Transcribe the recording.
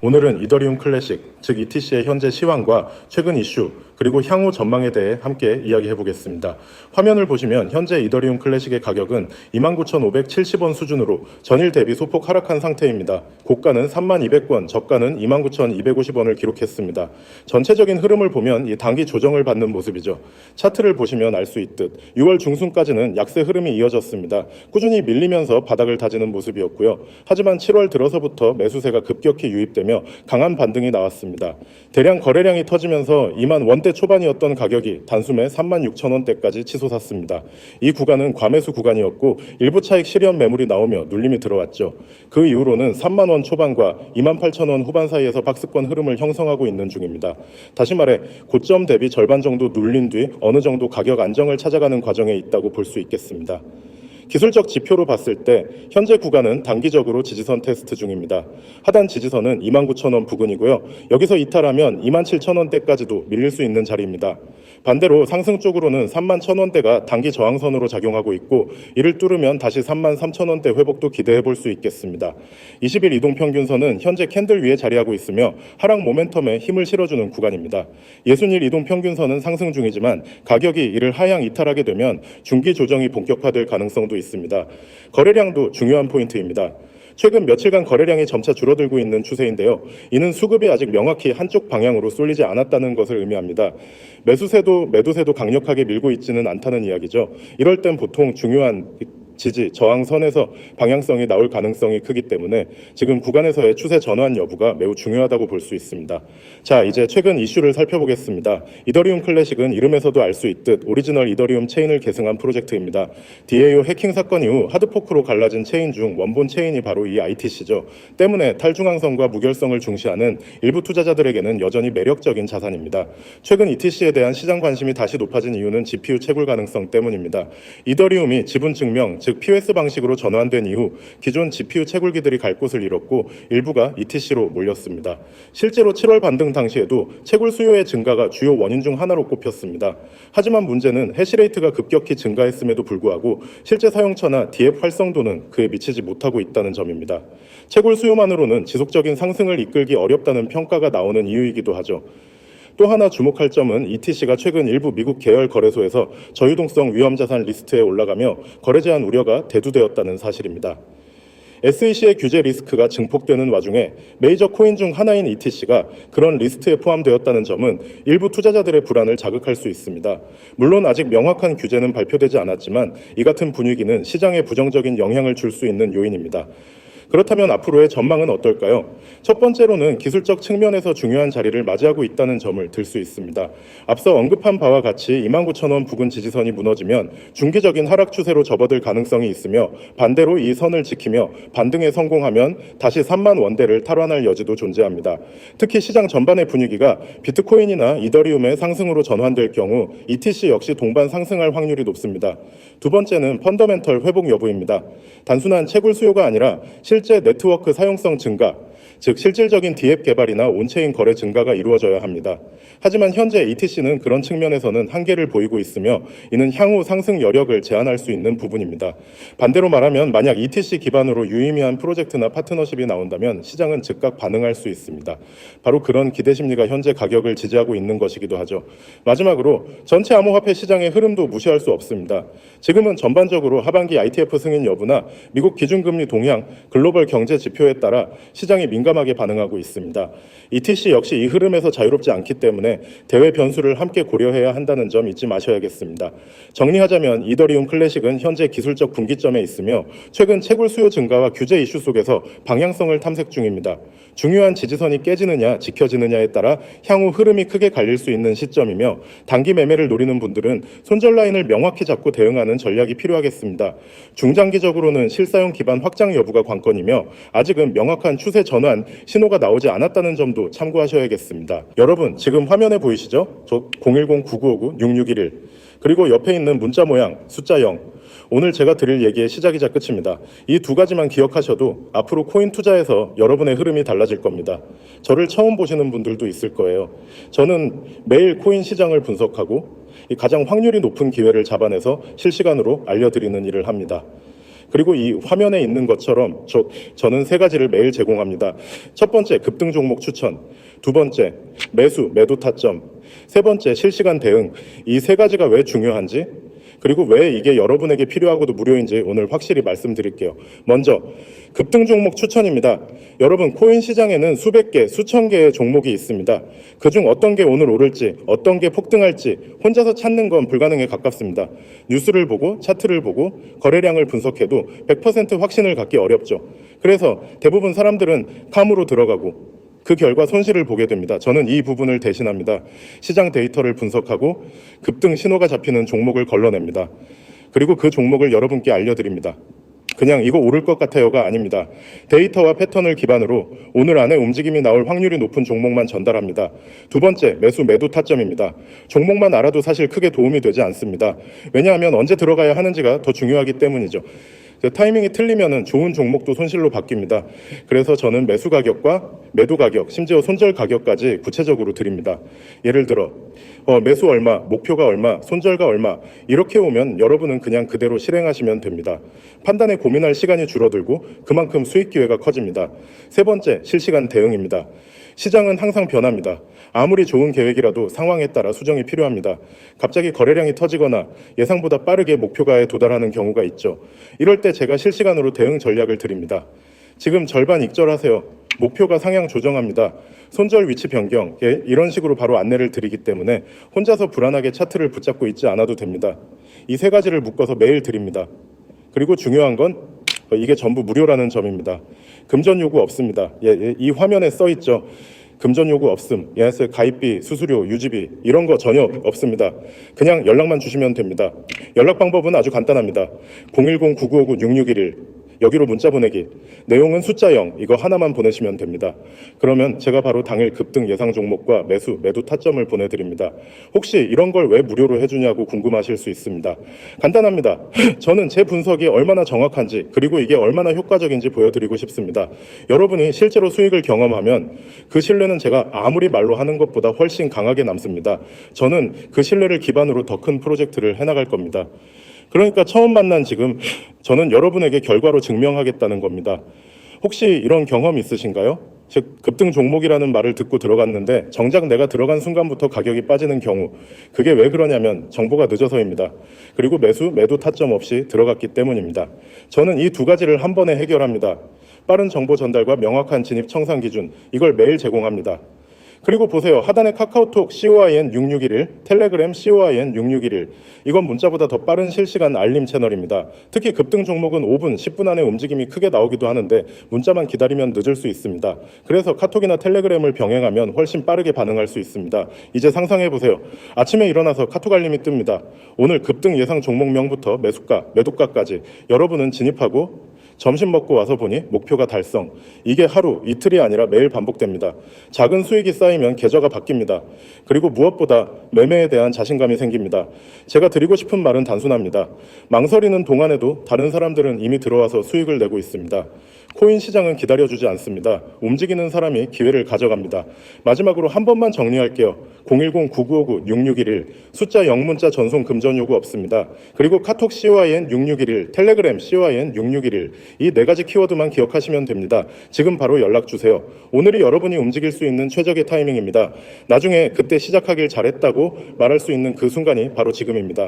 오늘은 이더리움 클래식, 즉 ETC의 현재 시황과 최근 이슈, 그리고 향후 전망에 대해 함께 이야기해 보겠습니다. 화면을 보시면 현재 이더리움 클래식의 가격은 29,570원 수준으로 전일 대비 소폭 하락한 상태입니다. 고가는 32,200원, 저가는 29,250원을 기록했습니다. 전체적인 흐름을 보면 이 단기 조정을 받는 모습이죠. 차트를 보시면 알 수 있듯 6월 중순까지는 약세 흐름이 이어졌습니다. 꾸준히 밀리면서 바닥을 다지는 모습이었고요. 하지만 7월 들어서부터 매수세가 급격히 유입되며 강한 반등이 나왔습니다. 대량 거래량이 터지면서 2만 원대 초반이었던 가격이 단숨에 36,000원대까지 치솟았습니다. 이 구간은 과매수 구간이었고 일부 차익 실현 매물이 나오며 눌림이 들어왔죠. 그 이후로는 3만 원 초반과 28,000원 후반 사이에서 박스권 흐름을 형성하고 있는 중입니다. 다시 말해 고점 대비 절반 정도 눌린 뒤 어느 정도 가격 안정을 찾아가는 과정에 있다고 볼 수 있겠습니다. 기술적 지표로 봤을 때 현재 구간은 단기적으로 지지선 테스트 중입니다. 하단 지지선은 29,000원 부근이고요. 여기서 이탈하면 27,000원대까지도 밀릴 수 있는 자리입니다. 반대로 상승 쪽으로는 31,000원대가 단기 저항선으로 작용하고 있고 이를 뚫으면 다시 33,000원대 회복도 기대해 볼 수 있겠습니다. 20일 이동평균선은 현재 캔들 위에 자리하고 있으며 하락 모멘텀에 힘을 실어주는 구간입니다. 60일 이동평균선은 상승 중이지만 가격이 이를 하향 이탈하게 되면 중기 조정이 본격화될 가능성도 있습니다. 거래량도 중요한 포인트입니다. 최근 며칠간 거래량이 점차 줄어들고 있는 추세인데요. 이는 수급이 아직 명확히 한쪽 방향으로 쏠리지 않았다는 것을 의미합니다. 매수세도 매도세도 강력하게 밀고 있지는 않다는 이야기죠. 이럴 땐 보통 중요한 지지, 저항선에서 방향성이 나올 가능성이 크기 때문에 지금 구간에서의 추세 전환 여부가 매우 중요하다고 볼 수 있습니다. 자, 이제 최근 이슈를 살펴보겠습니다. 이더리움 클래식은 이름에서도 알 수 있듯 오리지널 이더리움 체인을 계승한 프로젝트입니다. DAO 해킹 사건 이후 하드포크로 갈라진 체인 중 원본 체인이 바로 이 ITC죠. 때문에 탈중앙성과 무결성을 중시하는 일부 투자자들에게는 여전히 매력적인 자산입니다. 최근 ETC에 대한 시장 관심이 다시 높아진 이유는 GPU 채굴 가능성 때문입니다. 이더리움이 지분 증명, 즉 POS 방식으로 전환된 이후 기존 GPU 채굴기들이 갈 곳을 잃었고 일부가 ETC로 몰렸습니다. 실제로 7월 반등 당시에도 채굴 수요의 증가가 주요 원인 중 하나로 꼽혔습니다. 하지만 문제는 해시레이트가 급격히 증가했음에도 불구하고 실제 사용처나 DF 활성도는 그에 미치지 못하고 있다는 점입니다. 채굴 수요만으로는 지속적인 상승을 이끌기 어렵다는 평가가 나오는 이유이기도 하죠. 또 하나 주목할 점은 ETC가 최근 일부 미국 계열 거래소에서 저유동성 위험자산 리스트에 올라가며 거래 제한 우려가 대두되었다는 사실입니다. SEC의 규제 리스크가 증폭되는 와중에 메이저 코인 중 하나인 ETC가 그런 리스트에 포함되었다는 점은 일부 투자자들의 불안을 자극할 수 있습니다. 물론 아직 명확한 규제는 발표되지 않았지만 이 같은 분위기는 시장에 부정적인 영향을 줄 수 있는 요인입니다. 그렇다면 앞으로의 전망은 어떨까요? 첫 번째로는 기술적 측면에서 중요한 자리를 맞이하고 있다는 점을 들 수 있습니다. 앞서 언급한 바와 같이 29,000원 부근 지지선이 무너지면 중기적인 하락 추세로 접어들 가능성이 있으며 반대로 이 선을 지키며 반등에 성공하면 다시 3만 원대를 탈환할 여지도 존재합니다. 특히 시장 전반의 분위기가 비트코인이나 이더리움의 상승으로 전환될 경우 ETC 역시 동반 상승할 확률이 높습니다. 두 번째는 펀더멘털 회복 여부입니다. 단순한 채굴 수요가 아니라 실제 네트워크 사용성 증가, 즉 실질적인 DApp 개발이나 온체인 거래 증가가 이루어져야 합니다. 하지만 현재 ETC는 그런 측면에서는 한계를 보이고 있으며 이는 향후 상승 여력을 제한할 수 있는 부분입니다. 반대로 말하면 만약 ETC 기반으로 유의미한 프로젝트나 파트너십이 나온다면 시장은 즉각 반응할 수 있습니다. 바로 그런 기대 심리가 현재 가격을 지지하고 있는 것이기도 하죠. 마지막으로 전체 암호화폐 시장의 흐름도 무시할 수 없습니다. 지금은 전반적으로 하반기 ITF 승인 여부나 미국 기준금리 동향, 글로벌 경제 지표에 따라 시장이 민감하게 반응하고 있습니다. ETC 역시 이 흐름에서 자유롭지 않기 때문에 대외 변수를 함께 고려해야 한다는 점 잊지 마셔야겠습니다. 정리하자면 이더리움 클래식은 현재 기술적 분기점에 있으며 최근 채굴 수요 증가와 규제 이슈 속에서 방향성을 탐색 중입니다. 중요한 지지선이 깨지느냐 지켜지느냐에 따라 향후 흐름이 크게 갈릴 수 있는 시점이며 단기 매매를 노리는 분들은 손절 라인을 명확히 잡고 대응하는 전략이 필요하겠습니다. 중장기적으로는 실사용 기반 확장 여부가 관건이며 아직은 명확한 추세 전환 신호가 나오지 않았다는 점도 참고하셔야겠습니다. 여러분 지금 화면에 보이시죠? 저 010-9959-6611 그리고 옆에 있는 문자 모양 숫자 0 오늘 제가 드릴 얘기의 시작이자 끝입니다. 이 두 가지만 기억하셔도 앞으로 코인 투자에서 여러분의 흐름이 달라질 겁니다. 저를 처음 보시는 분들도 있을 거예요. 저는 매일 코인 시장을 분석하고 가장 확률이 높은 기회를 잡아내서 실시간으로 알려드리는 일을 합니다. 그리고 이 화면에 있는 것처럼 저는 세 가지를 매일 제공합니다. 첫 번째, 급등 종목 추천. 두 번째, 매수, 매도 타점. 세 번째, 실시간 대응. 이 세 가지가 왜 중요한지, 그리고 왜 이게 여러분에게 필요하고도 무료인지 오늘 확실히 말씀드릴게요. 먼저 급등 종목 추천입니다. 여러분, 코인 시장에는 수백 개, 수천 개의 종목이 있습니다. 그중 어떤 게 오늘 오를지, 어떤 게 폭등할지 혼자서 찾는 건 불가능에 가깝습니다. 뉴스를 보고 차트를 보고 거래량을 분석해도 100% 확신을 갖기 어렵죠. 그래서 대부분 사람들은 캄으로 들어가고 그 결과 손실을 보게 됩니다. 저는 이 부분을 대신합니다. 시장 데이터를 분석하고 급등 신호가 잡히는 종목을 걸러냅니다. 그리고 그 종목을 여러분께 알려드립니다. 그냥 이거 오를 것 같아요가 아닙니다. 데이터와 패턴을 기반으로 오늘 안에 움직임이 나올 확률이 높은 종목만 전달합니다. 두 번째, 매수 매도 타점입니다. 종목만 알아도 사실 크게 도움이 되지 않습니다. 왜냐하면 언제 들어가야 하는지가 더 중요하기 때문이죠. 타이밍이 틀리면 좋은 종목도 손실로 바뀝니다. 그래서 저는 매수 가격과 매도 가격, 심지어 손절 가격까지 구체적으로 드립니다. 예를 들어 매수 얼마, 목표가 얼마, 손절가 얼마, 이렇게 오면 여러분은 그냥 그대로 실행하시면 됩니다. 판단에 고민할 시간이 줄어들고 그만큼 수익 기회가 커집니다. 세 번째, 실시간 대응입니다. 시장은 항상 변합니다. 아무리 좋은 계획이라도 상황에 따라 수정이 필요합니다. 갑자기 거래량이 터지거나 예상보다 빠르게 목표가에 도달하는 경우가 있죠. 이럴 때 제가 실시간으로 대응 전략을 드립니다. 지금 절반 익절하세요. 목표가 상향 조정합니다. 손절 위치 변경, 이런 식으로 바로 안내를 드리기 때문에 혼자서 불안하게 차트를 붙잡고 있지 않아도 됩니다. 이 세 가지를 묶어서 매일 드립니다. 그리고 중요한 건 이게 전부 무료라는 점입니다. 금전 요구 없습니다. 이 화면에 써 있죠. 금전 요구 없음, 가입비, 수수료, 유지비 이런 거 전혀 없습니다. 그냥 연락만 주시면 됩니다. 연락 방법은 아주 간단합니다. 010-9959-6611 여기로 문자 보내기. 내용은 숫자 0 이거 하나만 보내시면 됩니다. 그러면 제가 바로 당일 급등 예상 종목과 매수, 매도 타점을 보내드립니다. 혹시 이런 걸 왜 무료로 해주냐고 궁금하실 수 있습니다. 간단합니다. 저는 제 분석이 얼마나 정확한지 그리고 이게 얼마나 효과적인지 보여드리고 싶습니다. 여러분이 실제로 수익을 경험하면 그 신뢰는 제가 아무리 말로 하는 것보다 훨씬 강하게 남습니다. 저는 그 신뢰를 기반으로 더 큰 프로젝트를 해나갈 겁니다. 그러니까 처음 만난 지금 저는 여러분에게 결과로 증명하겠다는 겁니다. 혹시 이런 경험 있으신가요? 즉 급등 종목이라는 말을 듣고 들어갔는데 정작 내가 들어간 순간부터 가격이 빠지는 경우, 그게 왜 그러냐면 정보가 늦어서입니다. 그리고 매수, 매도 타점 없이 들어갔기 때문입니다. 저는 이 두 가지를 한 번에 해결합니다. 빠른 정보 전달과 명확한 진입 청산 기준, 이걸 매일 제공합니다. 그리고 보세요. 하단에 카카오톡 COIN6611, 텔레그램 COIN6611. 이건 문자보다 더 빠른 실시간 알림 채널입니다. 특히 급등 종목은 5분, 10분 안에 움직임이 크게 나오기도 하는데 문자만 기다리면 늦을 수 있습니다. 그래서 카톡이나 텔레그램을 병행하면 훨씬 빠르게 반응할 수 있습니다. 이제 상상해보세요. 아침에 일어나서 카톡 알림이 뜹니다. 오늘 급등 예상 종목명부터 매수가, 매도가까지 여러분은 진입하고 점심 먹고 와서 보니 목표가 달성. 이게 하루, 이틀이 아니라 매일 반복됩니다. 작은 수익이 쌓이면 계좌가 바뀝니다. 그리고 무엇보다 매매에 대한 자신감이 생깁니다. 제가 드리고 싶은 말은 단순합니다. 망설이는 동안에도 다른 사람들은 이미 들어와서 수익을 내고 있습니다. 코인 시장은 기다려주지 않습니다. 움직이는 사람이 기회를 가져갑니다. 마지막으로 한 번만 정리할게요. 010-9959-6611 숫자 0문자 전송 금전 요구 없습니다. 그리고 카톡 COIN6611, 텔레그램 COIN6611 이 네 가지 키워드만 기억하시면 됩니다. 지금 바로 연락 주세요. 오늘이 여러분이 움직일 수 있는 최적의 타이밍입니다. 나중에 그때 시작하길 잘했다고 말할 수 있는 그 순간이 바로 지금입니다.